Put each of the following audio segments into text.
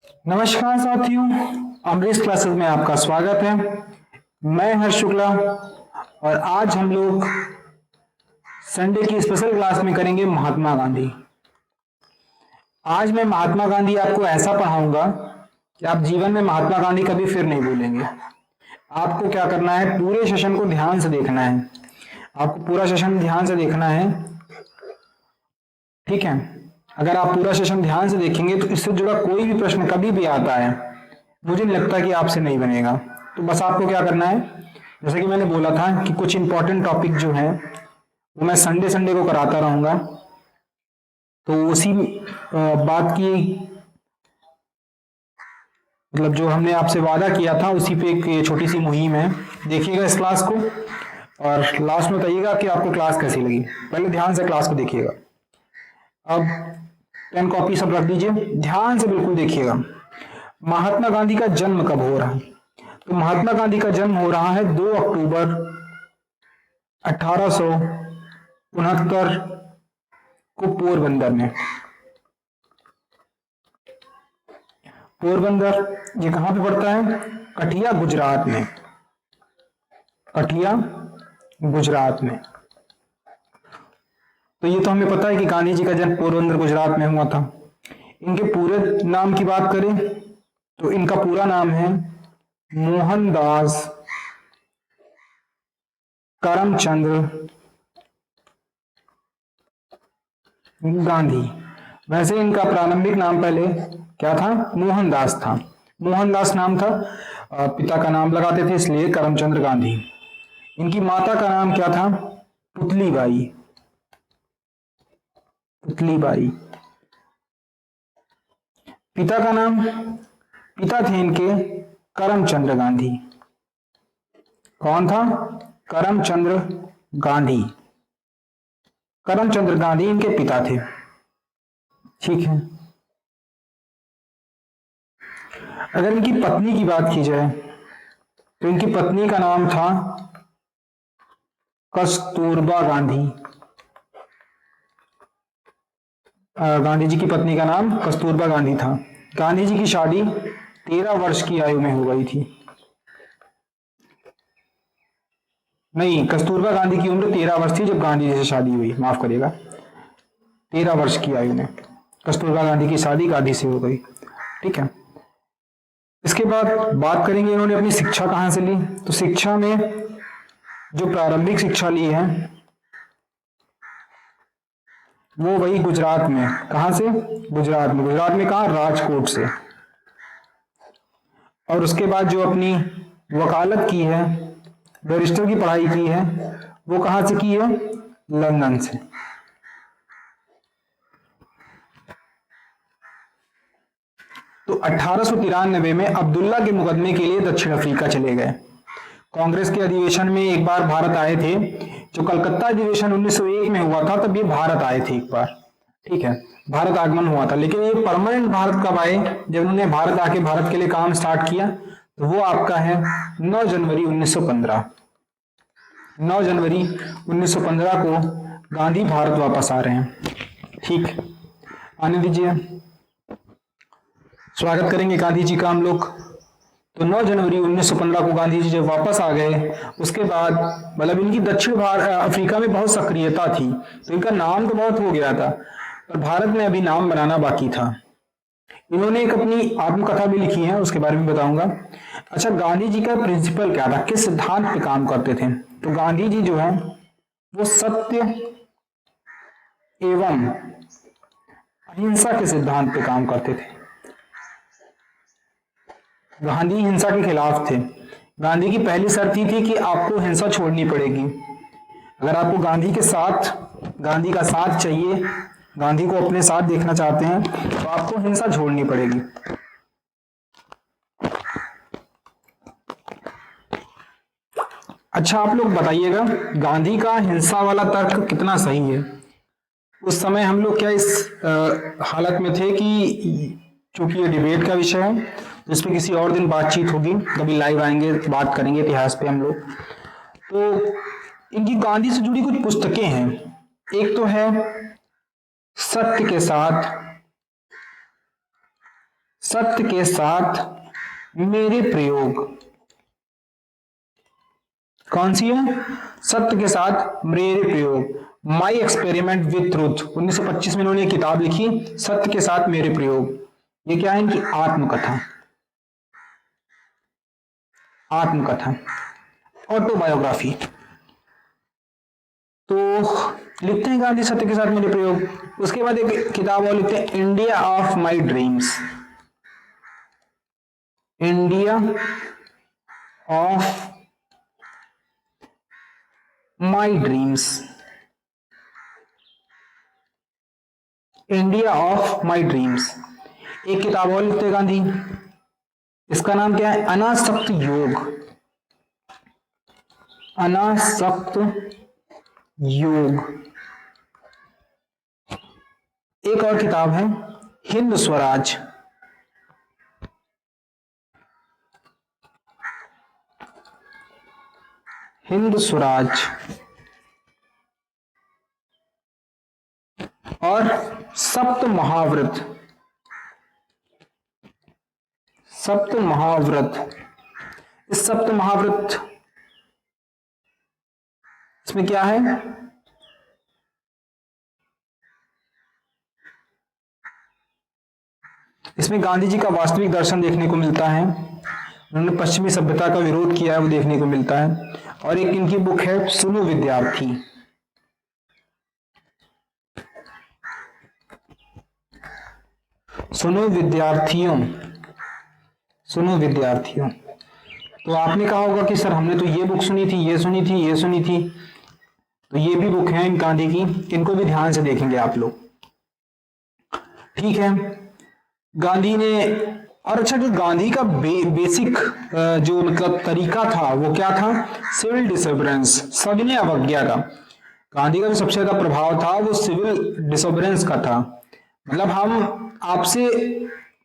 नमस्कार साथियों, अमरीश क्लासेस में आपका स्वागत है। मैं हर्ष शुक्ला और आज हम लोग संडे की स्पेशल क्लास में करेंगे महात्मा गांधी। आज मैं महात्मा गांधी आपको ऐसा पढ़ाऊंगा कि आप जीवन में महात्मा गांधी कभी फिर नहीं भूलेंगे। आपको क्या करना है, पूरे सेशन को ध्यान से देखना है। आपको पूरा सेशन ध्यान से देखना है, ठीक है। अगर आप पूरा सेशन ध्यान से देखेंगे तो इससे जुड़ा कोई भी प्रश्न कभी भी आता है, मुझे नहीं लगता कि आपसे नहीं बनेगा। तो बस आपको क्या करना है, जैसे कि मैंने बोला था कि कुछ इंपॉर्टेंट टॉपिक जो है वो मैं संडे संडे को कराता रहूंगा। तो उसी बात की मतलब जो हमने आपसे वादा किया था उसी पे एक छोटी सी मुहिम है। देखिएगा इस क्लास को और लास्ट में बताइएगा कि आपको क्लास कैसी लगी। पहले ध्यान से क्लास को देखिएगा। अब पेन कॉपी सब रख दीजिए, ध्यान से बिल्कुल देखिएगा। महात्मा गांधी का जन्म कब हो रहा है? तो महात्मा गांधी का जन्म हो रहा है 2 अक्टूबर 1869 को पोरबंदर में। पोरबंदर ये कहां पे पड़ता है? कठिया गुजरात में। कठिया गुजरात में। तो ये तो हमें पता है कि गांधी जी का जन्म पोरबंदर गुजरात में हुआ था। इनके पूरे नाम की बात करें तो इनका पूरा नाम है मोहनदास करमचंद गांधी। वैसे इनका प्रारंभिक नाम पहले क्या था? मोहनदास था। मोहनदास नाम था, पिता का नाम लगाते थे इसलिए करमचंद गांधी। इनकी माता का नाम क्या था? पुतलीबाई। पुतलीबाई। पिता का नाम, पिता थे इनके करमचंद गांधी। कौन था? करमचंद गांधी। करमचंद गांधी इनके पिता थे, ठीक है। अगर इनकी पत्नी की बात की जाए तो इनकी पत्नी का नाम था कस्तूरबा गांधी। गांधी जी की पत्नी का नाम कस्तूरबा गांधी था। गांधी जी की शादी 13 वर्ष की आयु में हो गई थी। नहीं, कस्तूरबा गांधी की उम्र 13 वर्ष थी जब गांधी जी से शादी हुई, माफ करिएगा, 13 वर्ष की आयु में कस्तूरबा गांधी की शादी गांधी से हो गई, ठीक है। इसके बाद बात करेंगे इन्होंने अपनी शिक्षा कहां से ली। तो शिक्षा में जो प्रारंभिक शिक्षा ली है वो वही गुजरात में। कहां से? गुजरात में। गुजरात में कहा? राजकोट से। और उसके बाद जो अपनी वकालत की है, बैरिस्टर की पढ़ाई की है, वो कहां से की है? लंदन से। तो 1893 में अब्दुल्ला के मुकदमे के लिए दक्षिण अफ्रीका चले गए। कांग्रेस के अधिवेशन में एक बार भारत आए थे। जो कलकत्ता अधिवेशन 1901 में हुआ था तब ये भारत आए थे एक बार, ठीक है, भारत आगमन हुआ था। लेकिन ये परमानेंट भारत कब आए? जब उन्होंने भारत आके भारत के लिए काम स्टार्ट किया, तो वो आपका है 9 जनवरी 1915। 9 जनवरी 1915 को गांधी भारत वापस आ रहे हैं, ठीक। आने दीजिए, स्वागत करेंगे गांधी जी का हम लोग। तो 9 जनवरी 1915 को गांधी जी जब वापस आ गए, उसके बाद मतलब इनकी दक्षिण अफ्रीका में बहुत सक्रियता थी, तो इनका नाम तो बहुत हो गया था, पर भारत में अभी नाम बनाना बाकी था। इन्होंने एक अपनी आत्मकथा भी लिखी है, उसके बारे में बताऊंगा। अच्छा, गांधी जी का प्रिंसिपल क्या था, किस सिद्धांत पे काम करते थे? तो गांधी जी जो है वो सत्य एवं अहिंसा के सिद्धांत पे काम करते थे। गांधी हिंसा के खिलाफ थे। गांधी की पहली शर्त ही थी कि आपको हिंसा छोड़नी पड़ेगी। अगर आपको गांधी के साथ, गांधी का साथ चाहिए, गांधी को अपने साथ देखना चाहते हैं, तो आपको हिंसा छोड़नी पड़ेगी। अच्छा, आप लोग बताइएगा गांधी का हिंसा वाला तर्क कितना सही है? उस समय हम लोग क्या इस हालत में थे कि चूंकि ये डिबेट का विषय है तो इस पर किसी और दिन बातचीत होगी, कभी लाइव आएंगे, बात करेंगे इतिहास पे हम लोग। तो इनकी गांधी से जुड़ी कुछ पुस्तकें हैं। एक तो है सत्य के साथ सत्य के साथ मेरे प्रयोग। कौन सी है? सत्य के साथ मेरे प्रयोग, माई एक्सपेरिमेंट विथ ट्रूथ। 1925 में इन्होंने किताब लिखी, सत्य के साथ मेरे प्रयोग। ये क्या है? इनकी आत्मकथा, आत्मकथा, ऑटोबायोग्राफी। तो लिखते हैं गांधी सत्य के साथ मेरे प्रयोग। उसके बाद एक किताब और लिखते हैं, India of my dreams. India of my dreams, India of my dreams. एक किताब और लिखते हैं गांधी, इसका नाम क्या है? अनासक्त योग। अनासक्त योग। एक और किताब है, हिंद स्वराज। हिंद स्वराज। और सप्त महाव्रत। सप्त महाव्रत। इस सप्त महाव्रत, इसमें क्या है? इसमें गांधी जी का वास्तविक दर्शन देखने को मिलता है। उन्होंने पश्चिमी सभ्यता का विरोध किया है, वो देखने को मिलता है। और एक इनकी बुक है, सुनो विद्यार्थी। सुनो विद्यार्थियों, सुनो विद्यार्थियों। तो आपने कहा होगा कि सर हमने तो ये बुक सुनी थी, ये सुनी थी, ये सुनी थी। तो ये भी बुक है गांधी की, इनको भी ध्यान से देखेंगे आप लोग। ठीक है। गांधी ने, और अच्छा, जो गांधी का बेसिक जो मतलब तरीका था वो क्या था? सिविल डिसोबरेंस, सविनय अवज्ञा का। गांधी का जो सबसे ज्यादा प्रभाव था वो सिविल डिसोबरेंस का था। मतलब हम आपसे,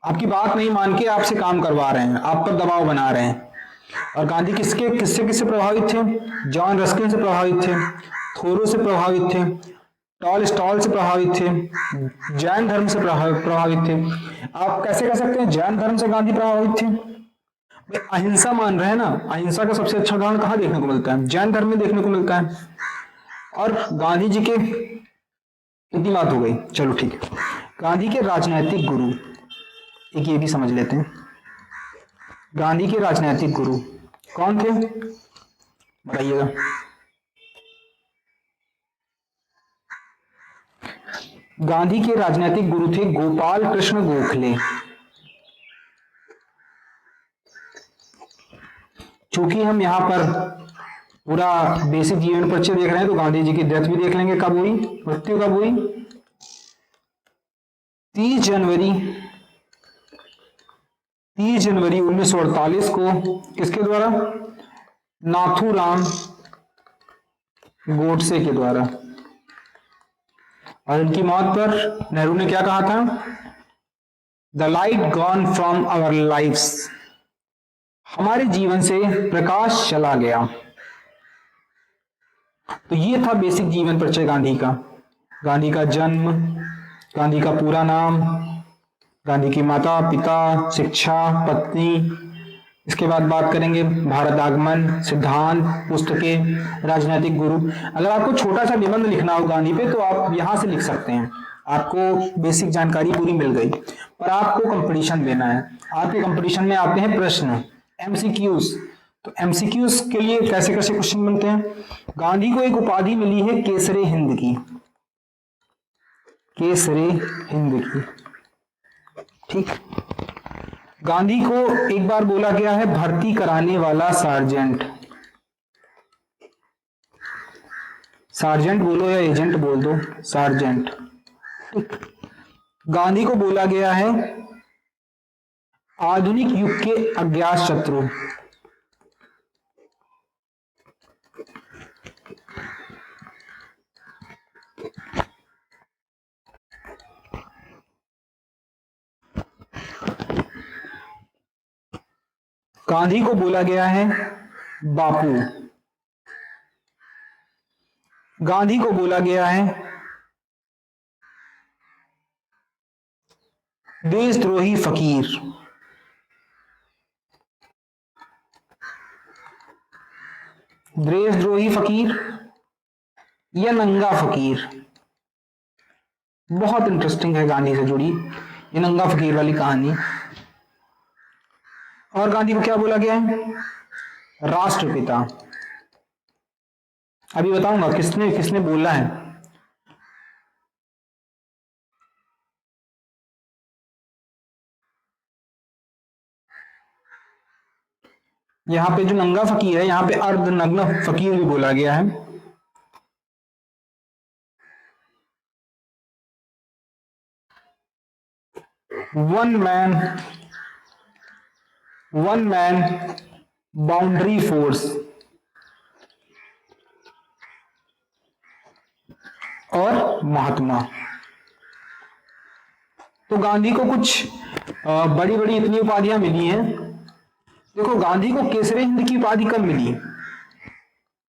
आपकी बात नहीं मान के आपसे काम करवा रहे हैं, आप पर दबाव बना रहे हैं। और गांधी किससे किससे प्रभावित थे? जॉन रस्किन से प्रभावित थे, थोरो से प्रभावित थे, टॉल स्टॉल से प्रभावित थे, जैन धर्म से प्रभावित थे। आप कैसे कह सकते हैं जैन धर्म से गांधी प्रभावित थे? भाई अहिंसा मान रहे हैं ना, अहिंसा का सबसे अच्छा उदाहरण कहाँ देखने को मिलता है? जैन धर्म में देखने को मिलता है। और गांधी जी के, इतनी बात हो गई, चलो ठीक है। गांधी के राजनैतिक गुरु, एक ये भी समझ लेते हैं। गांधी के राजनैतिक गुरु कौन थे, बताइएगा? गांधी के राजनीतिक गुरु थे गोपाल कृष्ण गोखले। चूंकि हम यहाँ पर पूरा बेसिक जीवन परिचय देख रहे हैं, तो गांधी जी की डेथ भी देख लेंगे, कब हुई, मृत्यु कब हुई? 30 जनवरी 1948 को। किसके द्वारा? नाथूराम गोडसे के द्वारा। और इनकी मौत पर नेहरू ने क्या कहा था? The light gone from our lifes, हमारे जीवन से प्रकाश चला गया। तो ये था बेसिक जीवन परिचय गांधी का। गांधी का जन्म, गांधी का पूरा नाम, गांधी की माता पिता, शिक्षा, पत्नी। इसके बाद बात करेंगे भारत आगमन, सिद्धांत, पुस्तकें, राजनीतिक गुरु। अगर आपको छोटा सा निबंध लिखना हो गांधी पे तो आप यहां से लिख सकते हैं, आपको बेसिक जानकारी पूरी मिल गई। पर आपको कंपटीशन देना है। आपके कंपटीशन में आते हैं प्रश्न, एमसीक्यूज। तो एमसीक्यूज के लिए कैसे कैसे क्वेश्चन बनते हैं? गांधी को एक उपाधि मिली है केसरे हिंद की, केसरे हिंद की। ठीक। गांधी को एक बार बोला गया है भर्ती कराने वाला सार्जेंट। सार्जेंट बोलो या एजेंट बोल दो, सार्जेंट। ठीक। गांधी को बोला गया है आधुनिक युग के अज्ञात शत्रु। गांधी को बोला गया है बापू। गांधी को बोला गया है देशद्रोही फकीर, देशद्रोही फकीर या नंगा फकीर। बहुत इंटरेस्टिंग है गांधी से जुड़ी ये नंगा फकीर वाली कहानी। और गांधी को क्या बोला गया है? राष्ट्रपिता। अभी बताऊंगा किसने किसने बोला है। यहां पे जो नंगा फकीर है, यहां पे अर्धनग्न फकीर भी बोला गया है। वन मैन बाउंड्री फोर्स और महात्मा। तो गांधी को कुछ बड़ी बड़ी इतनी उपाधियां मिली हैं। देखो, गांधी को केसरी हिंद की उपाधि कब मिली?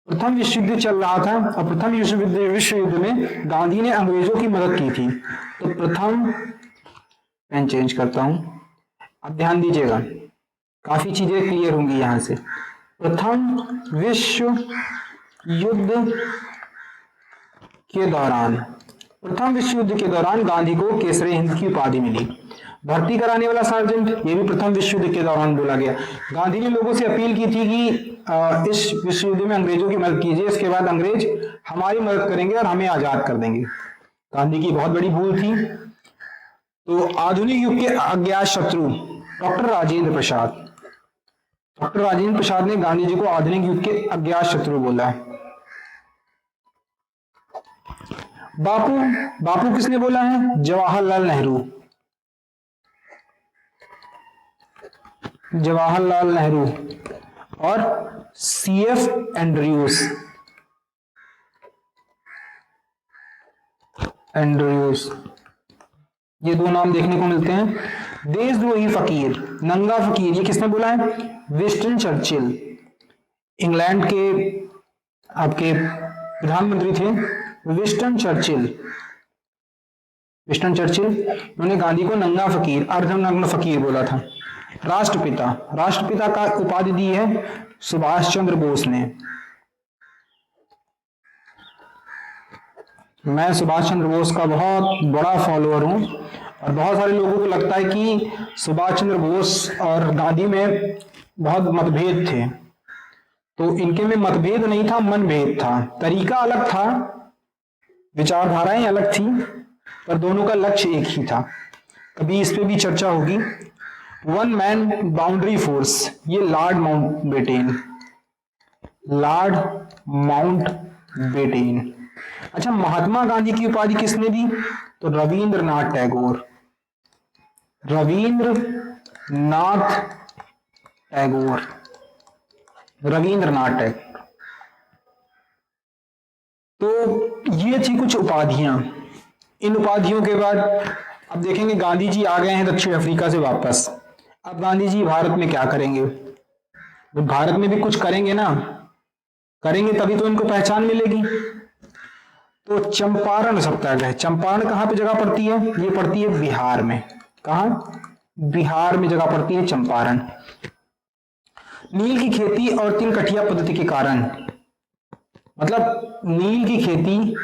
प्रथम विश्व युद्ध चल रहा था और प्रथम विश्व युद्ध में गांधी ने अंग्रेजों की मदद की थी। तो प्रथम, पेन चेंज करता हूं, अब ध्यान दीजिएगा, काफी चीजें क्लियर होंगी यहां से। प्रथम विश्व युद्ध के दौरान, प्रथम विश्व युद्ध के दौरान गांधी को केसरी हिंद की उपाधि मिली। भर्ती कराने वाला सार्जेंट, ये भी प्रथम विश्व युद्ध के दौरान बोला गया। गांधी ने लोगों से अपील की थी कि इस विश्व युद्ध में अंग्रेजों की मदद कीजिए, इसके बाद अंग्रेज हमारी मदद करेंगे और हमें आजाद कर देंगे। गांधी की बहुत बड़ी भूल थी। तो आधुनिक युग के अज्ञात शत्रु डॉक्टर राजेंद्र प्रसाद, डॉक्टर राजेंद्र प्रसाद ने गांधी जी को आधुनिक युग के अज्ञात शत्रु बोला। बापू किसने बोला है? जवाहरलाल नेहरू, जवाहरलाल नेहरू और सीएफ एंड्रयूज, ये दो नाम देखने को मिलते हैं। देशद्रोही फकीर, नंगा फकीर, ये किसने बोला है? विंस्टन चर्चिल, इंग्लैंड के आपके प्रधानमंत्री थे विंस्टन चर्चिल। उन्होंने गांधी को नंगा फकीर, अर्धनग्न फकीर बोला था। राष्ट्रपिता, राष्ट्रपिता का उपाधि दी है सुभाष चंद्र बोस ने। मैं सुभाष चंद्र बोस का बहुत बड़ा फॉलोअर हूं और बहुत सारे लोगों को लगता है कि सुभाष चंद्र बोस और गांधी में बहुत मतभेद थे। तो इनके में मतभेद नहीं था, मनभेद था। तरीका अलग था, विचारधाराएं अलग थी, पर दोनों का लक्ष्य एक ही था। कभी इस पे भी चर्चा होगी। वन मैन बाउंड्री फोर्स, ये लॉर्ड माउंटबेटन। अच्छा, महात्मा गांधी की उपाधि किसने दी? तो रविंद्रनाथ टैगोर, रविंद्रनाथ टैगोर। तो ये थी कुछ उपाधियां। इन उपाधियों के बाद अब देखेंगे गांधी जी आ गए हैं दक्षिण अफ्रीका से वापस। अब गांधी जी भारत में क्या करेंगे? वो भारत में भी कुछ करेंगे ना, करेंगे तभी तो इनको पहचान मिलेगी। तो चंपारण सत्याग्रह, चंपारण कहां पे जगह पड़ती है? ये पड़ती है बिहार में। कहां? बिहार में जगह पड़ती है चंपारण। नील की खेती और 3 कठिया पद्धति के कारण, मतलब नील की खेती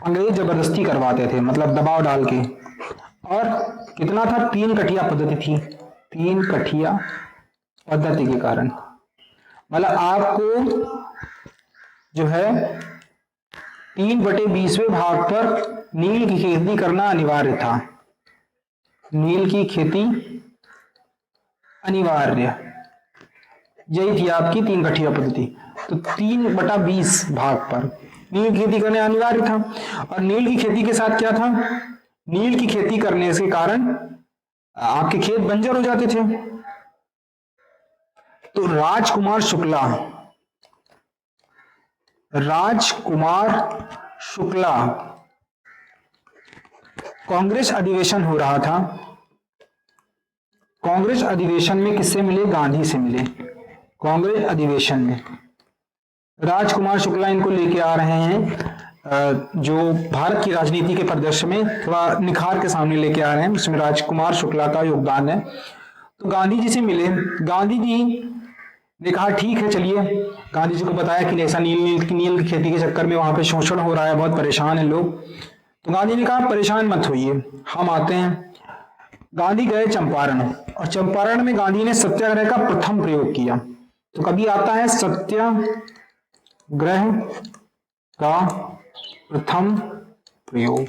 अंग्रेज जबरदस्ती करवाते थे, मतलब दबाव डाल के। और कितना था? 3 कठिया पद्धति थी। 3 कठिया पद्धति के कारण, मतलब आपको जो है 3/20 भाग पर नील की खेती करना अनिवार्य था। नील की खेती अनिवार्य, यही थी आपकी 3 कठिया पद्धति। तो 3/20 भाग पर नील की खेती करने अनिवार्य था। और नील की खेती के साथ क्या था? नील की खेती करने के कारण आपके खेत बंजर हो जाते थे। तो राजकुमार शुक्ला, कांग्रेस अधिवेशन हो रहा था। कांग्रेस अधिवेशन में किससे मिले? गांधी से मिले। कांग्रेस अधिवेशन में राजकुमार शुक्ला इनको लेके आ रहे हैं जो भारत की राजनीति के परिदृश्य में थोड़ा निखार के सामने लेके आ रहे हैं, उसमें राजकुमार शुक्ला का योगदान है। तो गांधी जी से मिले, गांधी जी ने कहा ठीक है चलिए, गांधी जी को बताया कि ऐसा नील की खेती के चक्कर में वहां पे शोषण हो रहा है, बहुत परेशान है लोग। तो गांधी ने कहा परेशान मत होइए, हम आते हैं। गांधी गए चंपारण, और चंपारण में गांधी ने सत्याग्रह का प्रथम प्रयोग किया। तो कभी आता है सत्याग्रह का प्रथम प्रयोग।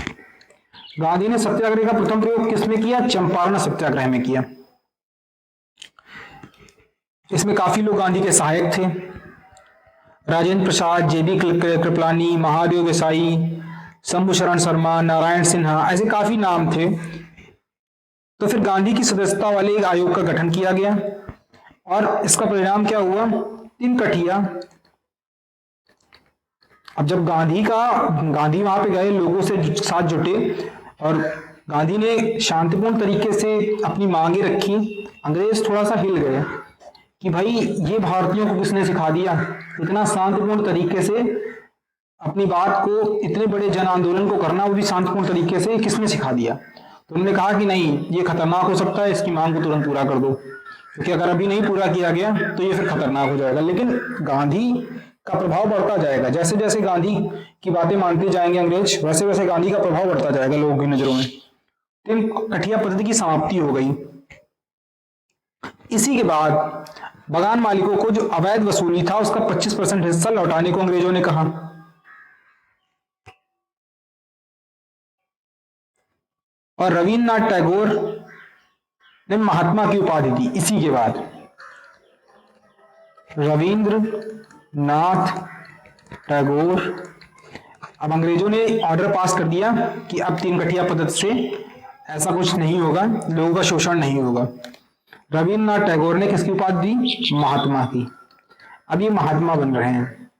गांधी ने सत्याग्रह का प्रथम प्रयोग किसमें किया? चंपारण सत्याग्रह में किया। इसमें काफी लोग गांधी के सहायक थे, राजेंद्र प्रसाद, जेबी कृपलानी, महादेव देसाई, शंभू शरण शर्मा, नारायण सिन्हा, ऐसे काफी नाम थे। तो फिर गांधी की सदस्यता वाले एक आयोग का गठन किया गया, और इसका परिणाम क्या हुआ? 3 कठिया। अब जब गांधी वहां पे गए, लोगों से साथ जुटे, और गांधी ने शांतिपूर्ण तरीके से अपनी मांगे रखी, अंग्रेज थोड़ा सा हिल गए कि भाई ये भारतीयों को किसने सिखा दिया, इतना शांतिपूर्ण तरीके से अपनी बात को, इतने बड़े जन आंदोलन को करना, वो भी शांतिपूर्ण तरीके से, किसने सिखा दिया। तो उन्होंने कहा कि नहीं, ये खतरनाक हो सकता है, इसकी मांग को तुरंत पूरा कर दो, क्योंकि अगर अभी नहीं पूरा किया गया तो ये फिर खतरनाक हो जाएगा। लेकिन गांधी का प्रभाव बढ़ता जाएगा, जैसे जैसे गांधी की बातें मानते जाएंगे अंग्रेज, वैसे वैसे गांधी का प्रभाव बढ़ता जाएगा लोगों की नजरों में। 3 कठिया पद्धति की समाप्ति हो गई। इसी के बाद बगान मालिकों को जो अवैध वसूली था उसका 25% हिस्सा लौटाने को अंग्रेजों ने कहा। और रविन्द्रनाथ टैगोर ने महात्मा की उपाधि दी इसी के बाद। रविन्द्रनाथ टैगोर, अब अंग्रेजों ने ऑर्डर पास कर दिया कि अब 3 कठिया पद्धति से ऐसा कुछ नहीं होगा, लोगों का शोषण नहीं होगा। रविन्द्रनाथ टैगोर ने किसकी उपाधि दी? महात्मा की। अब ये महात्मा बन रहे हैं,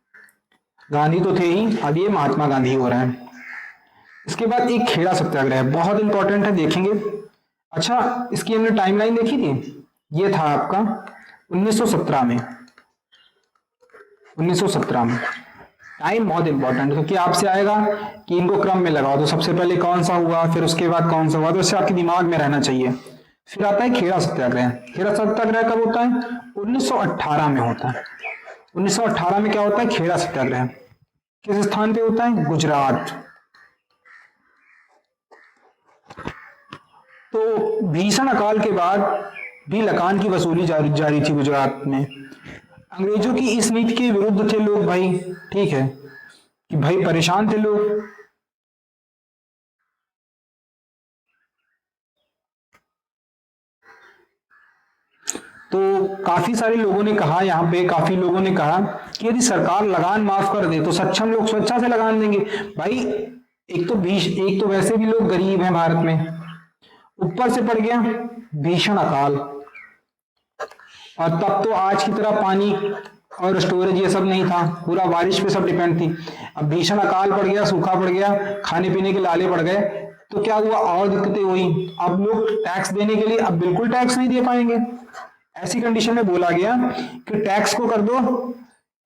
गांधी तो थे ही, अब ये महात्मा गांधी हो रहे हैं। इसके बाद एक खेड़ा सत्याग्रह, बहुत इंपॉर्टेंट है, देखेंगे। अच्छा, इसकी हमने टाइमलाइन देखी थी, ये था आपका 1917 में। 1917 में टाइम बहुत इंपॉर्टेंट है, क्योंकि आपसे आएगा कि इनको क्रम में लगाओ, तो सबसे पहले कौन सा हुआ, फिर उसके बाद कौन सा हुआ, तो इससे आपके दिमाग में रहना चाहिए। फिर आता है खेड़ा सत्याग्रह। खेड़ा सत्याग्रह कब होता है? 1918 में होता है। 1918 में क्या होता है? खेड़ा सत्याग्रह। किस स्थान पे होता है? गुजरात। तो भीषण अकाल के बाद भी लगान की वसूली जारी थी गुजरात में। अंग्रेजों की इस नीति के विरुद्ध थे लोग भाई, ठीक है, कि भाई परेशान थे लोग। तो काफी सारे लोगों ने कहा, यहाँ पे काफी लोगों ने कहा कि यदि सरकार लगान माफ कर दे तो सक्षम लोग स्वेच्छा से लगान देंगे। भाई एक तो वैसे भी लोग गरीब हैं भारत में, ऊपर से पड़ गया भीषण अकाल, और तब तो आज की तरह पानी और स्टोरेज ये सब नहीं था, पूरा बारिश पे सब डिपेंड थी। अब भीषण अकाल पड़ गया, सूखा पड़ गया, खाने पीने के लाले पड़ गए, तो क्या हुआ? और दिक्कतें हुई। अब लोग टैक्स देने के लिए अब बिल्कुल टैक्स नहीं दे पाएंगे। ऐसी कंडीशन में बोला गया कि टैक्स को कर दो,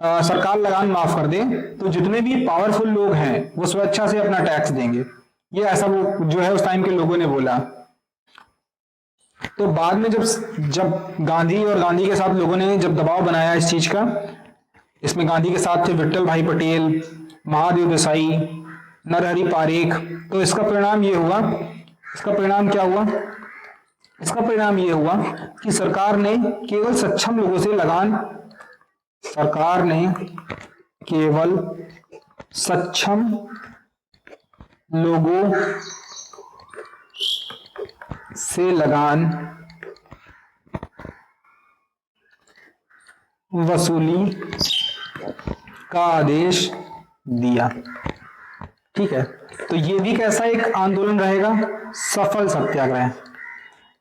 सरकार लगान माफ कर दे, तो जितने भी पावरफुल लोग हैं वो स्वेच्छा से अपना टैक्स देंगे। ये ऐसा वो जो है उस टाइम के लोगों ने बोला। तो बाद में जब गांधी और गांधी के साथ लोगों ने जब दबाव बनाया इस चीज का, इसमें गांधी के साथ थे विट्ठल भाई पटेल, महादेव देसाई, नरहरि पारेख, तो इसका परिणाम ये हुआ, इसका परिणाम क्या हुआ? इसका परिणाम ये हुआ कि सरकार ने केवल सक्षम लोगों से लगान, सरकार ने केवल सक्षम लोगों से लगान वसूली का आदेश दिया। ठीक है, तो ये भी कैसा एक आंदोलन रहेगा? सफल सत्याग्रह।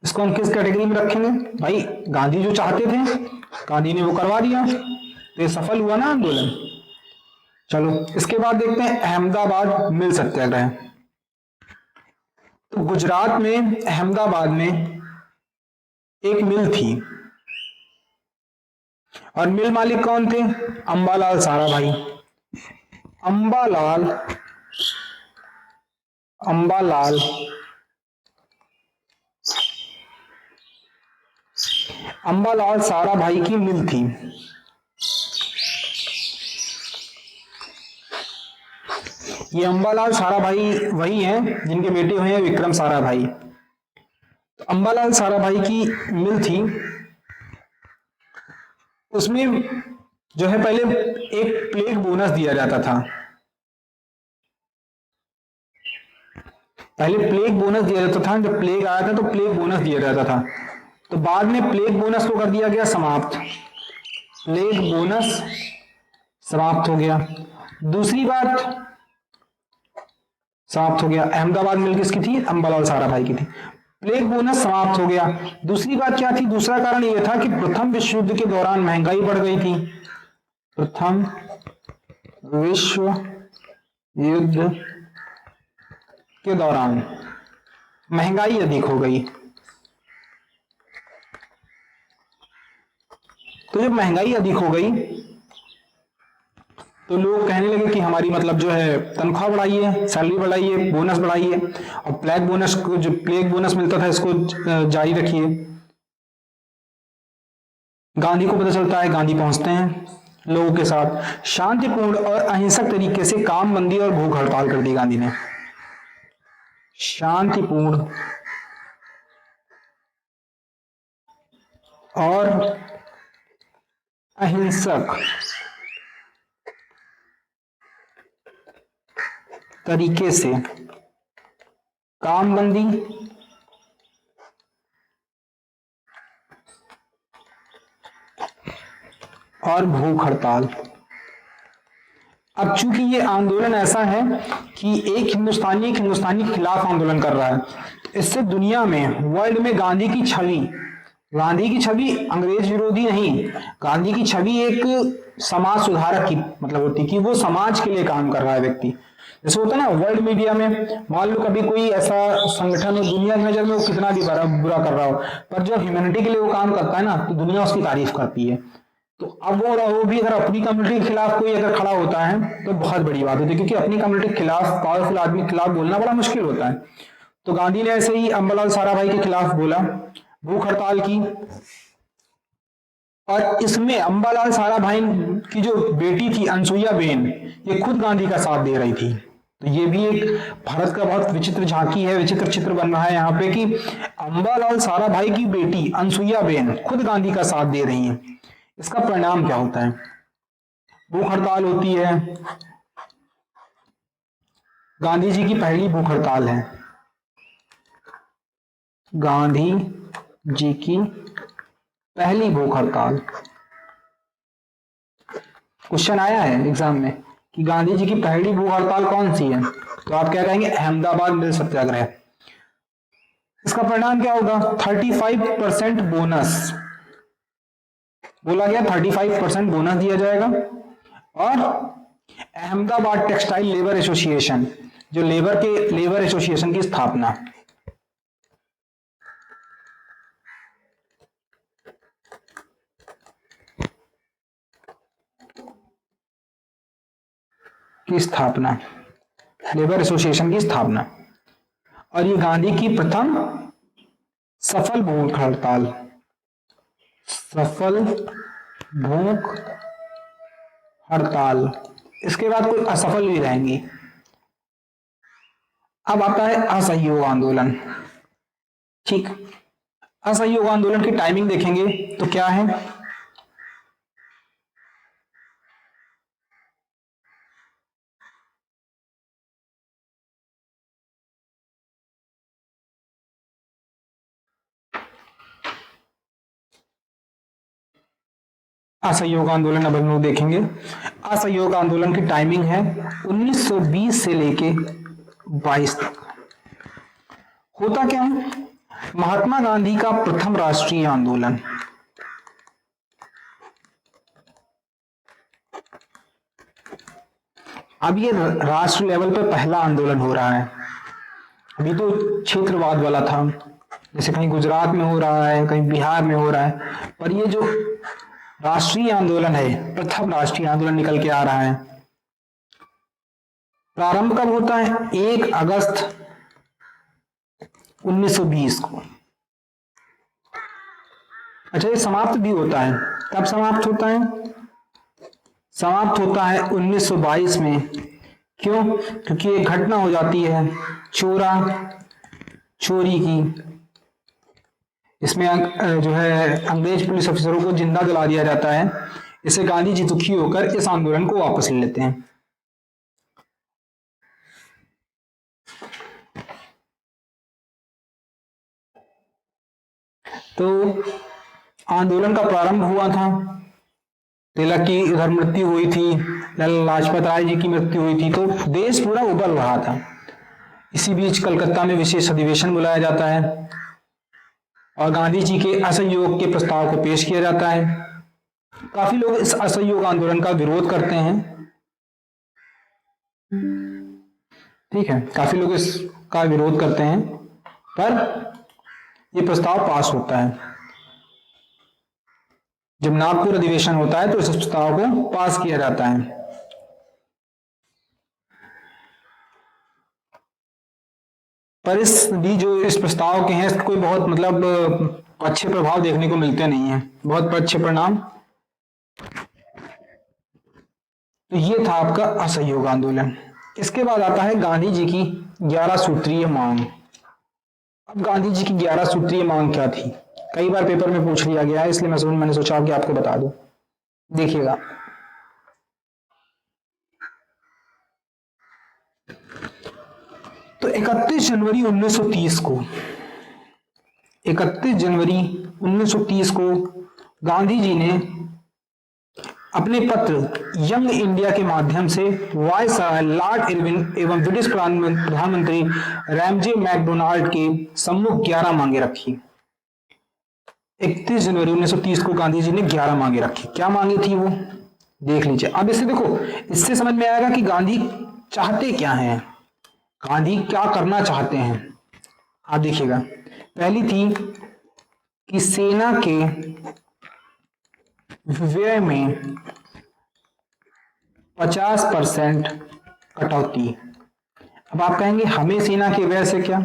इसको हम किस कैटेगरी में रखेंगे? भाई गांधी जो चाहते थे गांधी ने वो करवा दिया, तो ये सफल हुआ ना आंदोलन। चलो इसके बाद देखते हैं अहमदाबाद मिल सत्याग्रह। तो गुजरात में अहमदाबाद में एक मिल थी, और मिल मालिक कौन थे? अंबालाल साराभाई। अंबालाल अंबालाल अंबालाल साराभाई की मिल थी। ये अंबालाल साराभाई वही हैं जिनके बेटे हुए हैं विक्रम साराभाई। तो अंबालाल साराभाई की मिल थी, उसमें जो है पहले एक प्लेग बोनस दिया जाता था। पहले प्लेग बोनस दिया जाता था, जब प्लेग आया था तो प्लेग बोनस दिया जाता था। तो बाद में प्लेग बोनस को कर दिया गया समाप्त, प्लेग बोनस समाप्त हो गया। दूसरी बात समाप्त हो गया, अहमदाबाद मिल किसकी थी? अंबालाल साराभाई की थी। प्लेग बोनस समाप्त हो गया। दूसरी बात क्या थी? दूसरा कारण यह था कि प्रथम विश्व युद्ध के दौरान महंगाई बढ़ गई थी। प्रथम विश्व युद्ध के दौरान महंगाई अधिक हो गई। तो जब महंगाई अधिक हो गई तो लोग कहने लगे कि हमारी मतलब जो है तनख्वाह बढ़ाइए, सैलरी बढ़ाइए, बोनस बढ़ाइए, और प्लेग बोनस को, जो प्लेग बोनस मिलता था, इसको जारी रखिए। गांधी को पता चलता है, गांधी पहुंचते हैं लोगों के साथ, शांतिपूर्ण और अहिंसक तरीके से काम बंदी और भूख हड़ताल कर दी गांधी ने। शांतिपूर्ण और अहिंसक तरीके से कामबंदी और भूख हड़ताल। अब चूंकि ये आंदोलन ऐसा है कि एक हिंदुस्तानी के खिलाफ आंदोलन कर रहा है, इससे दुनिया में, वर्ल्ड में गांधी की छवि अंग्रेज विरोधी नहीं, गांधी की छवि एक समाज सुधारक की मतलब होती कि वो समाज के लिए काम कर रहा है व्यक्ति। जैसे होता है ना वर्ल्ड मीडिया में, मान लो कभी कोई ऐसा संगठन हो दुनिया की नजर में वो कितना भी बुरा कर रहा हो, पर जब ह्यूमैनिटी के लिए वो काम करता है ना तो दुनिया उसकी तारीफ करती है। तो अब वो भी अगर अपनी कम्युनिटी के खिलाफ कोई अगर खड़ा होता है तो बहुत बड़ी बात होती है, क्योंकि अपनी कम्युनिटी के खिलाफ पावरफुल आदमी के खिलाफ बोलना बड़ा मुश्किल होता है। तो गांधी ने ऐसे ही अंबालाल साराभाई के खिलाफ बोला, भूख हड़ताल की। और इसमें अंबालाल साराभाई की जो बेटी थी अनसुईया बेन, ये खुद गांधी का साथ दे रही थी। तो ये भी एक भारत का बहुत विचित्र झांकी है, विचित्र चित्र बन रहा है यहाँ पे कि अंबालाल साराभाई की बेटी अनसुईया बेन खुद गांधी का साथ दे रही है। इसका परिणाम क्या होता है? भूख हड़ताल होती है, गांधी जी की पहली भूख हड़ताल है, गांधी जी की पहली भूख हड़ताल। क्वेश्चन आया है एग्जाम में कि गांधी जी की पहली भूख हड़ताल कौन सी है, तो आप क्या कहेंगे? अहमदाबाद मिल सत्याग्रह। इसका परिणाम क्या होगा? 35% बोनस बोला गया, 35% बोनस दिया जाएगा। और अहमदाबाद टेक्सटाइल लेबर एसोसिएशन, जो लेबर एसोसिएशन की स्थापना। लेबर एसोसिएशन की स्थापना। और ये गांधी की प्रथम सफल भूख हड़ताल, सफल भूख हड़ताल। इसके बाद कोई असफल भी रहेंगी। अब आता है असहयोग आंदोलन। ठीक, असहयोग आंदोलन की टाइमिंग देखेंगे तो क्या है? असहयोग आंदोलन अब हम लोग देखेंगे। असहयोग आंदोलन की टाइमिंग है 1920 से लेके 22 तक। होता क्या है? महात्मा गांधी का प्रथम राष्ट्रीय आंदोलन। अब ये राष्ट्र लेवल पे पहला आंदोलन हो रहा है। अभी तो क्षेत्रवाद वाला था, जैसे कहीं गुजरात में हो रहा है, कहीं बिहार में हो रहा है, पर ये जो राष्ट्रीय आंदोलन है, प्रथम राष्ट्रीय आंदोलन निकल के आ रहा है। प्रारंभ कब होता है? 1 अगस्त 1920 को। अच्छा, ये समाप्त भी होता है, कब समाप्त होता है? समाप्त होता है 1922 में। क्यों? क्योंकि एक घटना हो जाती है चोरी की। इसमें जो है अंग्रेज पुलिस अफसरों को जिंदा जला दिया जाता है। इससे गांधी जी दुखी होकर इस आंदोलन को वापस ले लेते हैं। तो आंदोलन का प्रारंभ हुआ था, तिलक की उधर मृत्यु हुई थी, लाला लाजपत राय जी की मृत्यु हुई थी, तो देश पूरा उबल रहा था। इसी बीच कलकत्ता में विशेष अधिवेशन बुलाया जाता है और गांधी जी के असहयोग के प्रस्ताव को पेश किया जाता है। काफी लोग इस असहयोग आंदोलन का विरोध करते हैं, ठीक है, काफी लोग इसका विरोध करते हैं, पर यह प्रस्ताव पास होता है। जब नागपुर अधिवेशन होता है तो इस प्रस्ताव को पास किया जाता है। पर इस प्रस्ताव के हैं, इसके कोई बहुत मतलब अच्छे प्रभाव देखने को मिलते नहीं है, बहुत अच्छे परिणाम। तो ये था आपका असहयोग आंदोलन। इसके बाद आता है गांधी जी की 11 सूत्रीय मांग। अब गांधी जी की 11 सूत्रीय मांग क्या थी? कई बार पेपर में पूछ लिया गया है, इसलिए मैंने सोचा कि आपको बता दूं। देखिएगा, तो 31 जनवरी 1930 को गांधी जी ने अपने पत्र यंग इंडिया के माध्यम से वायसराय लॉर्ड इरविन एवं ब्रिटिश प्रधानमंत्री रैमजे मैकडोनाल्ड के सम्मुख 11 मांगे रखी। 31 जनवरी 1930 को गांधी जी ने 11 मांगे रखी। क्या मांगे थी वो देख लीजिए। अब इससे देखो, इससे समझ में आएगा कि गांधी चाहते क्या हैं, गांधी क्या करना चाहते हैं। आप देखिएगा, पहली थी कि सेना के व्यय में 50% कटौती। अब आप कहेंगे हमें सेना के व्यय से क्या,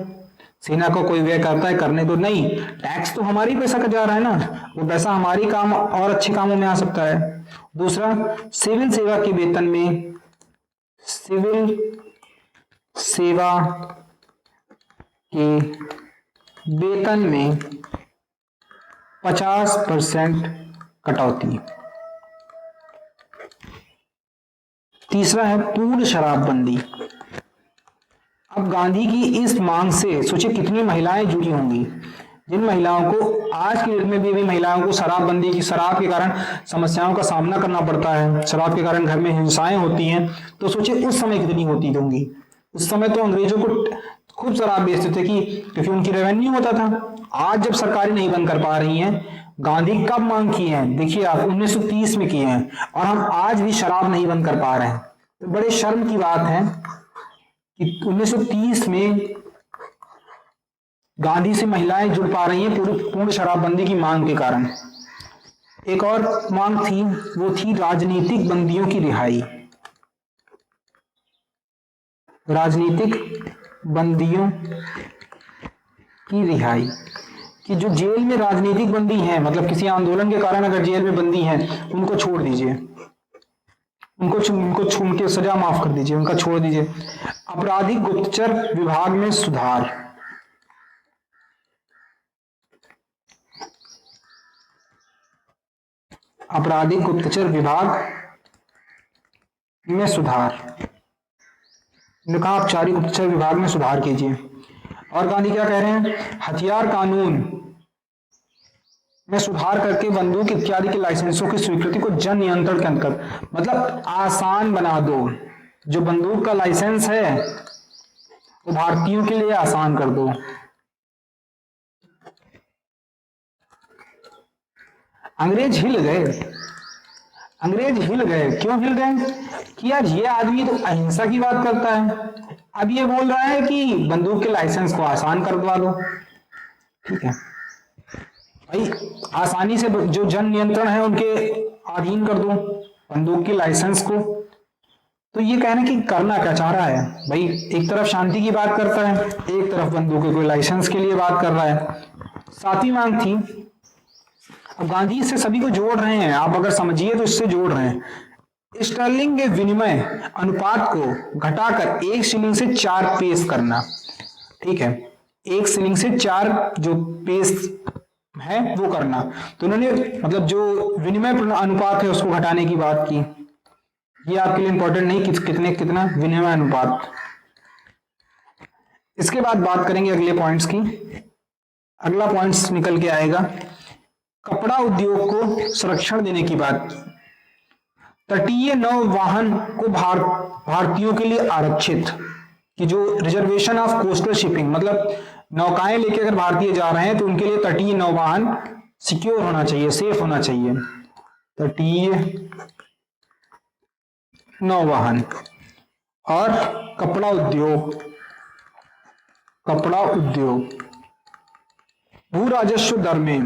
सेना को कोई व्यय करता है, करने दो। नहीं, टैक्स तो हमारी पैसा का जा रहा है ना, वो पैसा हमारी काम और अच्छे कामों में आ सकता है। दूसरा, सिविल सेवा के वेतन में, सिविल सेवा के वेतन में 50% कटौती। तीसरा है पूर्ण शराबबंदी। अब गांधी की इस मांग से सोचिए कितनी महिलाएं जुड़ी होंगी, जिन महिलाओं को आज के डेट में भी महिलाओं को शराबबंदी की, शराब के कारण समस्याओं का सामना करना पड़ता है, शराब के कारण घर में हिंसाएं होती हैं, तो सोचिए उस समय कितनी होती होंगी। उस समय तो अंग्रेजों को खूब शराब बेचते थे क्योंकि उनकी रेवेन्यू होता था। आज जब सरकारें नहीं बंद कर पा रही हैं, गांधी कब मांग की है, देखिए आप 1930 में किए हैं, और हम आज भी शराब नहीं बंद कर पा रहे हैं। तो बड़े शर्म की बात है कि 1930 में गांधी से महिलाएं जुड़ पा रही हैं पूर्ण शराबबंदी की मांग के कारण। एक और मांग थी, वो थी राजनीतिक बंदियों की रिहाई। राजनीतिक बंदियों की रिहाई, कि जो जेल में राजनीतिक बंदी हैं, मतलब किसी आंदोलन के कारण अगर जेल में बंदी हैं, उनको छोड़ दीजिए, उनके सजा माफ कर दीजिए, उनका छोड़ दीजिए। आपराधिक गुप्तचर विभाग में सुधार। आपराधिक गुप्तचर विभाग में सुधार, कहा आपराधिक गुप्तचर विभाग में सुधार कीजिए। और गांधी क्या कह रहे हैं, हथियार कानून में सुधार करके बंदूक इत्यादि के लाइसेंसों की स्वीकृति को जन नियंत्रण के अंतर्गत, मतलब आसान बना दो। जो बंदूक का लाइसेंस है वो भारतीयों के लिए आसान कर दो। अंग्रेज हिल गए। क्यों हिल गए? कि यार ये आदमी तो अहिंसा की बात करता है, अब ये बोल रहा है कि बंदूक के लाइसेंस को आसान करवा दो। ठीक है भाई, आसानी से जो जन नियंत्रण है उनके अधीन कर दो बंदूक की लाइसेंस को। तो ये कहना कि करना क्या चाह रहा है भाई, एक तरफ शांति की बात करता है, एक तरफ बंदूकों के लाइसेंस के लिए बात कर रहा है। सातवीं मांग थी, अब गांधी इससे सभी को जोड़ रहे हैं, आप अगर समझिए तो इससे जोड़ रहे हैं, स्टर्लिंग के विनिमय अनुपात को घटाकर 1 शिलिंग से 4 पेश करना। ठीक है, 1 शिलिंग से 4 जो पेश है वो करना। तो उन्होंने मतलब जो विनिमय अनुपात है उसको घटाने की बात की। ये आपके लिए इंपॉर्टेंट नहीं कितना विनिमय अनुपात। इसके बाद बात करेंगे अगले पॉइंट्स की। अगला पॉइंट्स निकल के आएगा, कपड़ा उद्योग को संरक्षण देने की बात की। तटीय नौवाहन को भारतीयों के लिए आरक्षित, कि जो रिजर्वेशन ऑफ कोस्टल शिपिंग, मतलब नौकाएं लेके अगर भारतीय जा रहे हैं तो उनके लिए तटीय नौवाहन सिक्योर होना चाहिए, सेफ होना चाहिए। तटीय नौवाहन और कपड़ा उद्योग भू राजस्व दर में,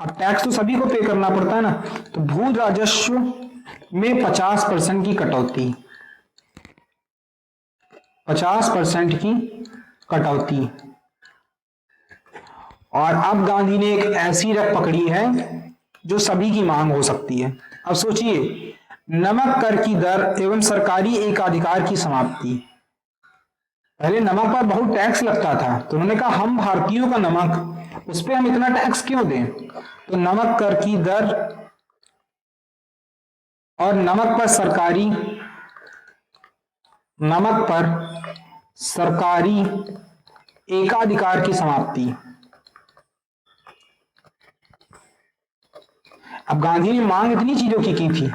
अब टैक्स तो सभी को पे करना पड़ता है ना, तो भू राजस्व में 50% की कटौती, 50% की कटौती। और अब गांधी ने एक ऐसी रख पकड़ी है जो सभी की मांग हो सकती है। अब सोचिए, नमक कर की दर एवं सरकारी एकाधिकार की समाप्ति। पहले नमक पर बहुत टैक्स लगता था, तो उन्होंने कहा हम भारतीयों का नमक, उस पर हम इतना टैक्स क्यों दें। तो नमक कर की दर और नमक पर सरकारी एकाधिकार की समाप्ति। अब गांधी ने मांग इतनी चीजों की थी,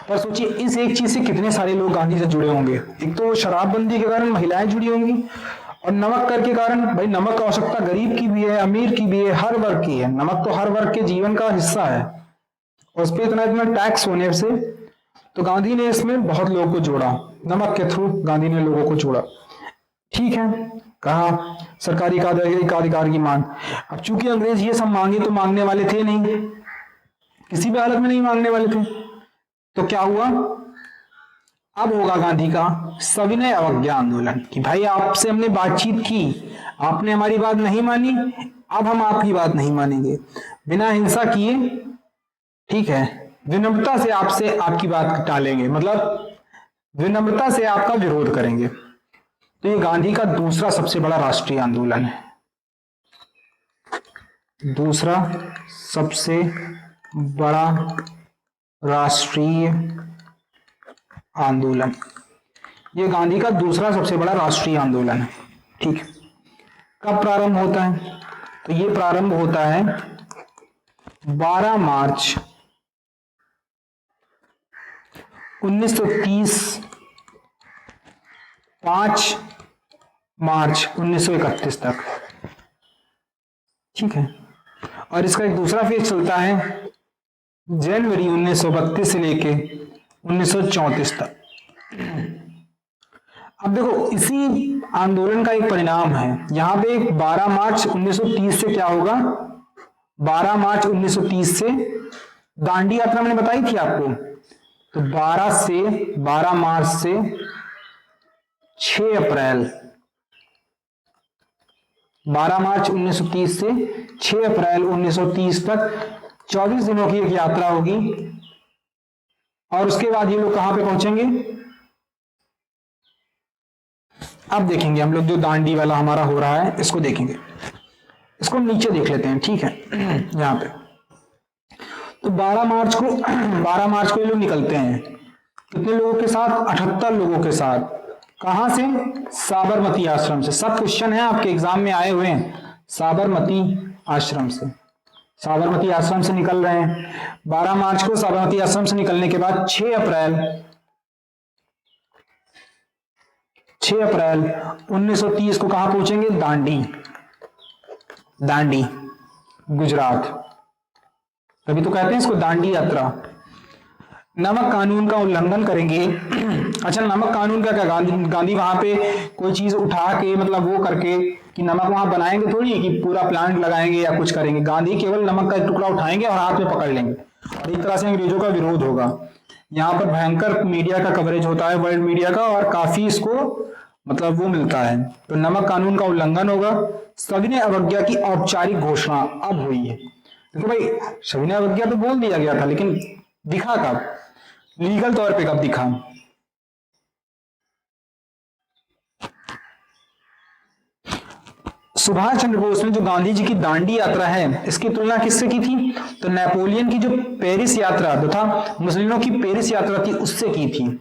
पर सोचिए इस एक चीज से कितने सारे लोग गांधी से जुड़े होंगे। एक तो शराबबंदी के कारण महिलाएं जुड़ी होंगी, और नमक कर के कारण, भाई नमक का आवश्यकता गरीब की भी है, अमीर की भी है, हर वर्ग की है। नमक तो हर वर्ग के जीवन का हिस्सा है, और उस पर इतना टैक्स होने से तो गांधी ने इसमें बहुत लोगों को जोड़ा, नमक के थ्रू गांधी ने लोगों को जोड़ा। ठीक है, कहा सरकारी एकाधिकार की मांग। अब चूंकि अंग्रेज ये सब मांगे तो मांगने वाले थे नहीं, किसी भी हालत में नहीं मांगने वाले थे, तो क्या हुआ, अब होगा गांधी का सविनय अवज्ञा आंदोलन, कि भाई आपसे हमने बातचीत की, आपने हमारी बात नहीं मानी, अब हम आपकी बात नहीं मानेंगे, बिना हिंसा किए, ठीक है, विनम्रता से आपसे आपकी बात टालेंगे, मतलब विनम्रता से आपका विरोध करेंगे। तो ये गांधी का दूसरा सबसे बड़ा राष्ट्रीय आंदोलन है, दूसरा सबसे बड़ा राष्ट्रीय आंदोलन, ये गांधी का दूसरा सबसे बड़ा राष्ट्रीय आंदोलन है। ठीक, कब प्रारंभ होता है, तो ये प्रारंभ होता है 12 मार्च 1930, 5 मार्च 1931 तक। ठीक है, और इसका एक दूसरा फेज चलता है जनवरी 1932 से लेके 1934 तक। अब देखो, इसी आंदोलन का एक परिणाम है यहां पे 12 मार्च 1930 से क्या होगा, 12 मार्च 1930 से दांडी यात्रा मैंने बताई थी आपको, तो 12 मार्च से 6 अप्रैल, 12 मार्च 1930 से 6 अप्रैल 1930 तक 24 दिनों की एक यात्रा होगी। और उसके बाद ये लोग कहां पे पहुंचेंगे, अब देखेंगे हम लोग, जो दांडी वाला हमारा हो रहा है इसको देखेंगे, इसको नीचे देख लेते हैं। ठीक है, यहां पे तो 12 मार्च को ये लोग निकलते हैं, कितने लोगों के साथ, 78 लोगों के साथ। कहां से, साबरमती आश्रम से। सब क्वेश्चन है आपके एग्जाम में आए हुए हैं, साबरमती आश्रम से, साबरमती आश्रम से निकल रहे हैं 12 मार्च को। साबरमती आश्रम से निकलने के बाद 6 अप्रैल 1930 को कहां पहुंचेंगे, दांडी गुजरात, तभी तो कहते हैं इसको दांडी यात्रा। नमक कानून का उल्लंघन करेंगे। अच्छा, नमक कानून का क्या, गांधी वहां पे कोई चीज उठा के, मतलब वो करके कि नमक वहां बनाएंगे थोड़ी, कि पूरा प्लांट लगाएंगे या कुछ करेंगे। गांधी केवल नमक का एक टुकड़ा उठाएंगे और हाथ में पकड़ लेंगे, और एक तरह से अंग्रेजों का विरोध होगा। यहाँ पर भयंकर मीडिया का कवरेज होता है, वर्ल्ड मीडिया का, और काफी इसको मतलब वो मिलता है। तो नमक कानून का उल्लंघन होगा। सविनय अवज्ञा की औपचारिक घोषणा अब हुई है। देखो भाई, सविनय अवज्ञा तो बोल दिया गया था, लेकिन दिखा कब, लीगल तौर पे कब दिखा? सुभाष चंद्र बोस ने जो गांधी जी की दांडी यात्रा है, इसकी तुलना किससे की थी? तो नेपोलियन की जो पेरिस यात्रा तथा मुसलिनों की पेरिस यात्रा थी, उससे की थी।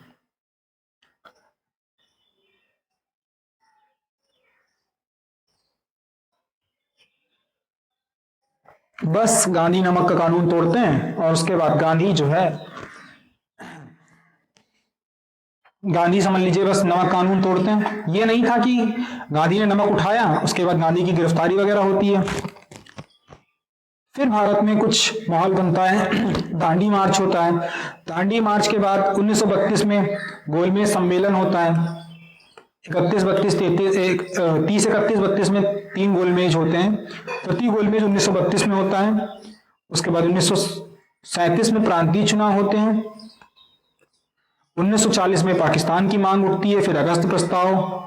बस गांधी नमक का कानून तोड़ते हैं और उसके बाद गांधी जो है, गांधी समझ लीजिए बस नमक कानून तोड़ते हैं। ये नहीं था कि गांधी ने नमक उठाया उसके बाद गांधी की गिरफ्तारी वगैरह होती है। फिर भारत में कुछ माहौल बनता है, दांडी मार्च होता है। दांडी मार्च के बाद 1932 में गोलमेज सम्मेलन होता है। 30-31-32 में 3 गोलमेज होते हैं। प्रति गोलमेज 1932 में होता है। उसके बाद 1937 में प्रांतीय चुनाव होते हैं। 1940 में पाकिस्तान की मांग उठती है, फिर अगस्त प्रस्ताव,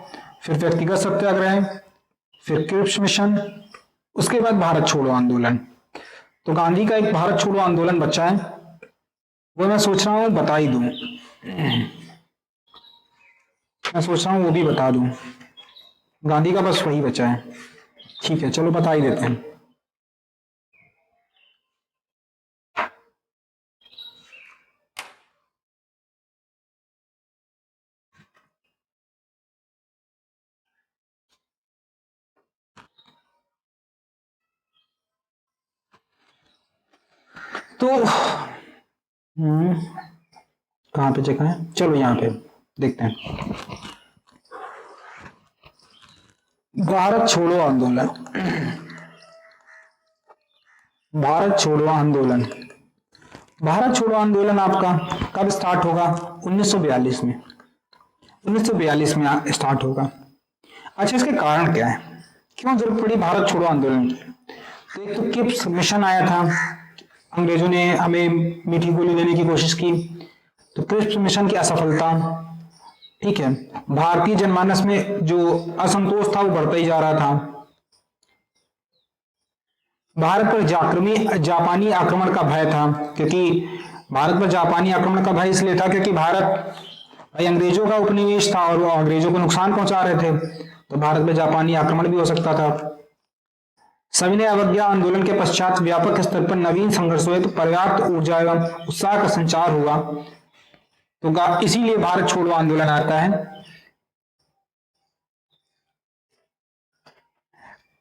फिर व्यक्तिगत सत्याग्रह, फिर क्रिप्स मिशन, उसके बाद भारत छोड़ो आंदोलन। तो गांधी का एक भारत छोड़ो आंदोलन बचा है, वो मैं सोच रहा हूं बता ही दूं। मैं सोच रहा हूं वो भी बता दूं। गांधी का बस वही बचा है। ठीक है, चलो बता ही देते हैं। तो कहाँ पे जगह है? चलो यहाँ पे देखते हैं। भारत छोड़ो आंदोलन। भारत छोड़ो आंदोलन, भारत छोड़ो आंदोलन आपका कब स्टार्ट होगा? 1942 में। 1942 में स्टार्ट होगा। अच्छा, इसके कारण क्या है, क्यों जरूरत पड़ी भारत छोड़ो आंदोलन की? तो एक तो क्रिप्स मिशन आया था, अंग्रेजों ने हमें मीठी गोली देने की कोशिश की, तो क्रिप्स मिशन की असफलता। ठीक है, भारतीय जनमानस में जो असंतोष था वो बढ़ता ही जा रहा था। भारत पर जापानी आक्रमण का भय था, क्योंकि भारत पर जापानी आक्रमण का भय इसलिए था क्योंकि भारत भाई अंग्रेजों का उपनिवेश था और वो अंग्रेजों को नुकसान पहुंचा रहे थे, तो भारत में जापानी आक्रमण भी हो सकता था। सविनय अवज्ञा आंदोलन के पश्चात व्यापक स्तर पर नवीन संघर्ष हुए, तो पर्याप्त ऊर्जा एवं उत्साह का संचार हुआ, तो इसीलिए भारत छोड़ो आंदोलन आता है।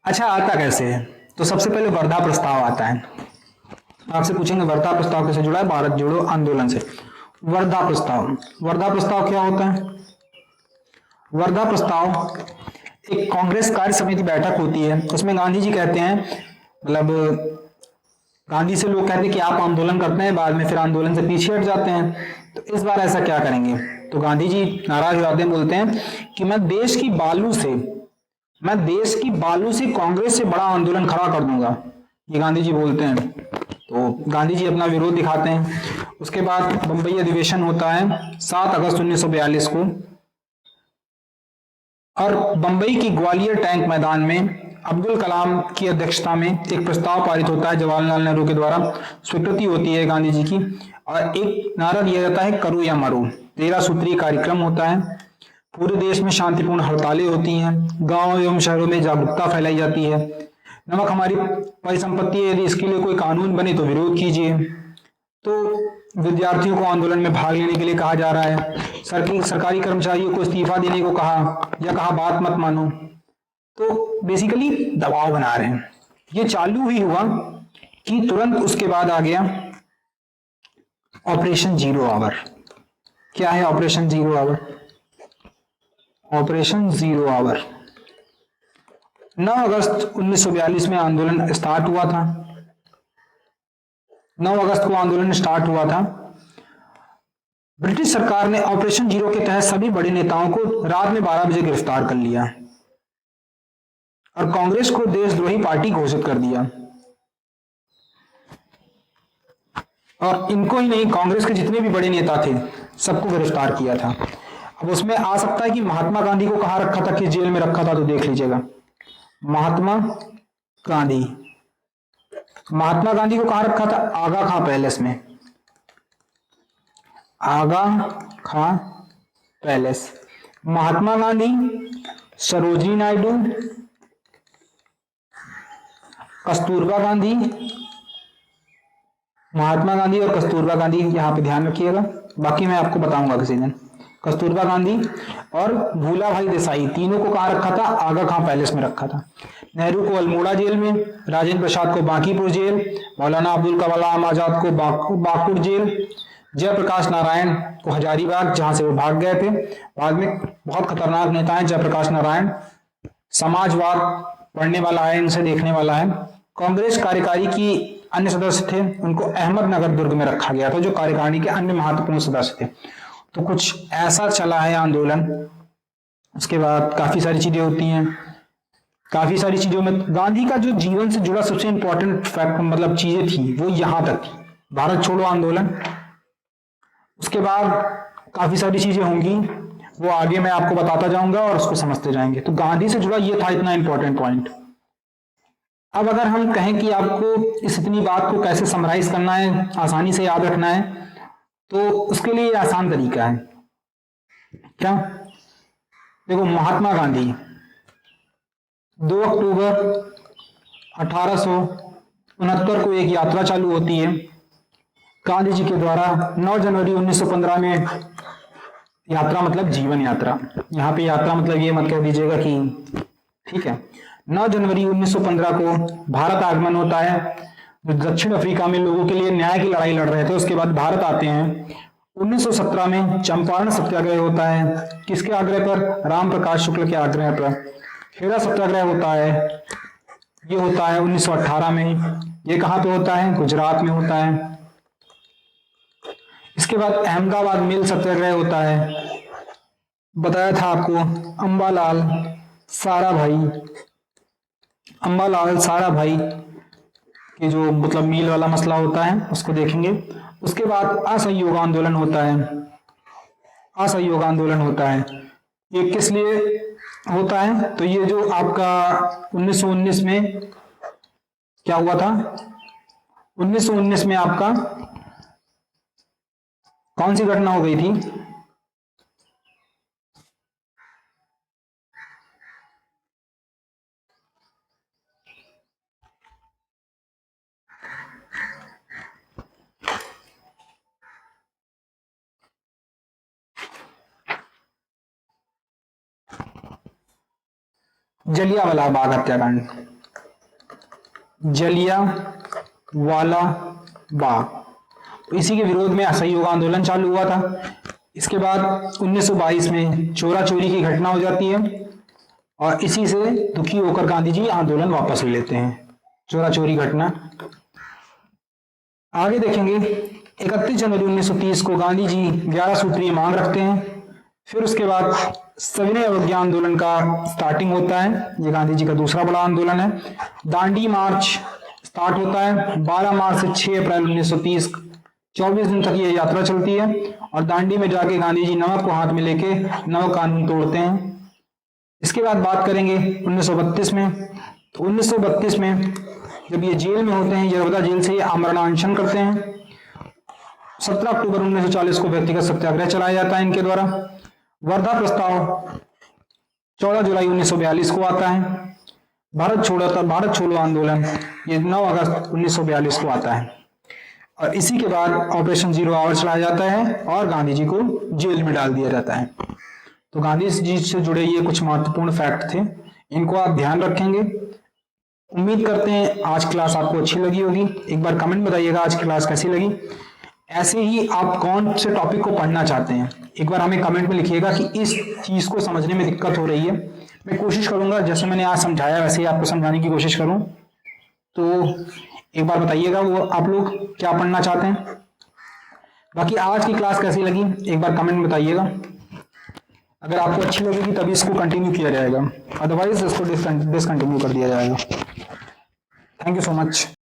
अच्छा, आता कैसे है? तो सबसे पहले वर्धा प्रस्ताव आता है। आपसे पूछेंगे वर्धा प्रस्ताव कैसे जुड़ा है भारत जोड़ो आंदोलन से। वर्धा प्रस्ताव, वर्धा प्रस्ताव क्या होता है? वर्धा प्रस्ताव एक कांग्रेस कार्य समिति बैठक होती है, उसमें गांधी जी कहते हैं, मतलब गांधी से लोग कहते हैं कि आप आंदोलन करते हैं, बाद में फिर आंदोलन से पीछे हट जाते हैं, तो इस बार ऐसा क्या करेंगे? तो गांधी जी नाराज हो जाते हैं, बोलते हैं कि मैं देश की बालू से कांग्रेस से बड़ा आंदोलन खड़ा कर दूंगा, ये गांधी जी बोलते हैं। तो गांधी जी अपना विरोध दिखाते हैं। उसके बाद बंबई अधिवेशन होता है 7 अगस्त 1942 को, और बंबई की ग्वालियर टैंक मैदान में अब्दुल कलाम की अध्यक्षता में एक प्रस्ताव पारित होता है, जवाहरलाल नेहरू के द्वारा स्वीकृति होती है गांधी जी की, और एक नारा दिया जाता है करो या मरो। 13 सूत्रीय कार्यक्रम होता है। पूरे देश में शांतिपूर्ण हड़तालें होती हैं, गांव एवं शहरों में जागरूकता फैलाई जाती है। नमक हमारी परिसंपत्ति है, यदि इसके लिए कोई कानून बने तो विरोध कीजिए। तो विद्यार्थियों को आंदोलन में भाग लेने के लिए कहा जा रहा है, सरकारी कर्मचारियों को इस्तीफा देने को कहा, या कहा बात मत मानो। तो बेसिकली दबाव बना रहे हैं। ये चालू ही हुआ कि तुरंत उसके बाद आ गया ऑपरेशन जीरो आवर। क्या है operation zero hour? Operation zero hour 9 अगस्त 1942 में आंदोलन स्टार्ट हुआ था। 9 अगस्त को आंदोलन स्टार्ट हुआ था। ब्रिटिश सरकार ने ऑपरेशन जीरो के तहत सभी बड़े नेताओं को रात में 12 बजे गिरफ्तार कर लिया और कांग्रेस को देशद्रोही पार्टी घोषित कर दिया। और इनको ही नहीं, कांग्रेस के जितने भी बड़े नेता थे सबको गिरफ्तार किया था। अब उसमें आ सकता है कि महात्मा गांधी को कहाँ रखा था, किस जेल में रखा था, तो देख लीजिएगा। महात्मा गांधी, महात्मा गांधी को कहाँ रखा था, आगा खां पैलेस में, आगा खां पैलेस। महात्मा गांधी, सरोजिनी नायडू, कस्तूरबा गांधी, महात्मा गांधी और कस्तूरबा गांधी यहां पे ध्यान रखिएगा, बाकी मैं आपको बताऊंगा किसी दिन। कस्तूरबा गांधी और भूला भाई देसाई, तीनों को कहाँ रखा था, आगा खां पैलेस में रखा था। नेहरू को अल्मोड़ा जेल में, राजेंद्र प्रसाद को बांकीपुर जेल, मौलाना अब्दुल कलाम आजाद को बाकुड़ जेल, जयप्रकाश नारायण को हजारीबाग, जहां से वो भाग गए थे। बाद में बहुत खतरनाक नेता है जयप्रकाश नारायण, समाजवाद पढ़ने वाला है, इनसे देखने वाला है। कांग्रेस कार्यकारी की अन्य सदस्य थे, उनको अहमदनगर दुर्ग में रखा गया था, जो कार्यकारिणी के अन्य महत्वपूर्ण सदस्य थे। तो कुछ ऐसा चला है आंदोलन। उसके बाद काफी सारी चीजें होती हैं, काफी सारी चीजों में गांधी का जो जीवन से जुड़ा सबसे इंपॉर्टेंट फैक्ट मतलब चीजें थी वो यहां तक थी, भारत छोड़ो आंदोलन। उसके बाद काफी सारी चीजें होंगी, वो आगे मैं आपको बताता जाऊंगा और उसको समझते जाएंगे। तो गांधी से जुड़ा ये था इतना इंपॉर्टेंट पॉइंट। अब अगर हम कहें कि आपको इस इतनी बात को कैसे समराइज करना है, आसानी से याद रखना है, तो उसके लिए आसान तरीका है। क्या? देखो, महात्मा गांधी 2 अक्टूबर 1869 को एक यात्रा चालू होती है गांधी जी के द्वारा। 9 जनवरी 1915 में यात्रा मतलब जीवन यात्रा, यहाँ पे यात्रा मतलब ये मत कह दीजिएगा कि, ठीक है। 9 जनवरी 1915 को भारत आगमन होता है, जो दक्षिण अफ्रीका में लोगों के लिए न्याय की लड़ाई लड़ रहे थे। उसके बाद भारत आते हैं। 1917 में चंपारण सत्याग्रह होता है, किसके आग्रह पर? राम प्रकाश शुक्ल के आग्रह पर। खेड़ा सत्याग्रह होता है, ये होता है 1918 में। ये कहाँ पे होता है? गुजरात में होता है। इसके बाद अहमदाबाद मिल सत्याग्रह होता है, बताया था आपको। अंबालाल साराभाई के जो मतलब मील वाला मसला होता है उसको देखेंगे। उसके बाद असहयोग आंदोलन होता है। ये किस लिए होता है? तो ये जो आपका 1919 में क्या हुआ था, 1919 में आपका कौन सी घटना हो गई थी? जलियांवाला बाग हत्याकांड, जलियांवाला बाग। इसी के विरोध में असहयोग आंदोलन चालू हुआ था। इसके बाद 1922 में चोरा चोरी की घटना हो जाती है और इसी से दुखी होकर गांधी जी आंदोलन वापस ले लेते हैं। चोरा चोरी घटना आगे देखेंगे। 31 जनवरी 1930 को गांधी जी 11 सूत्रीय मांग रखते हैं। फिर उसके बाद सविनय अवज्ञा आंदोलन का स्टार्टिंग होता है, ये गांधी जी का दूसरा बड़ा आंदोलन है। दांडी मार्च स्टार्ट होता है 12 मार्च से 6 अप्रैल 1930, 24 दिन तक ये यात्रा चलती है और दांडी में जाके गांधी जी नमक को हाथ में लेके नमक कानून तोड़ते हैं। इसके बाद बात करेंगे 1932 में। तो 1932 में जब ये जेल में होते हैं, यरवदा जेल से ये आमरण अनशन करते हैं। 17 अक्टूबर 1940 को व्यक्तिगत सत्याग्रह चलाया जाता है इनके द्वारा। वर्धा प्रस्ताव 14 जुलाई 1942 को आता है। भारत छोड़ो आंदोलन ये 9 अगस्त 1942 को आता है और इसी के बाद ऑपरेशन 0 आवर चलाया जाता है और गांधी जी को जेल में डाल दिया जाता है। तो गांधी जी से जुड़े ये कुछ महत्वपूर्ण फैक्ट थे, इनको आप ध्यान रखेंगे। उम्मीद करते हैं आज क्लास आपको अच्छी लगी होगी। एक बार कमेंट बताइएगा आज क्लास कैसी लगी। ऐसे ही आप कौन से टॉपिक को पढ़ना चाहते हैं, एक बार हमें कमेंट में लिखिएगा कि इस चीज को समझने में दिक्कत हो रही है। मैं कोशिश करूंगा जैसे मैंने आज समझाया वैसे ही आपको समझाने की कोशिश करूं। तो एक बार बताइएगा वो आप लोग क्या पढ़ना चाहते हैं। बाकी आज की क्लास कैसी लगी एक बार कमेंट में बताइएगा। अगर आपको अच्छी लगेगी तभी इसको कंटिन्यू किया जाएगा, अदरवाइज इसको डिसकंटिन्यू कर दिया जाएगा। Thank you so much.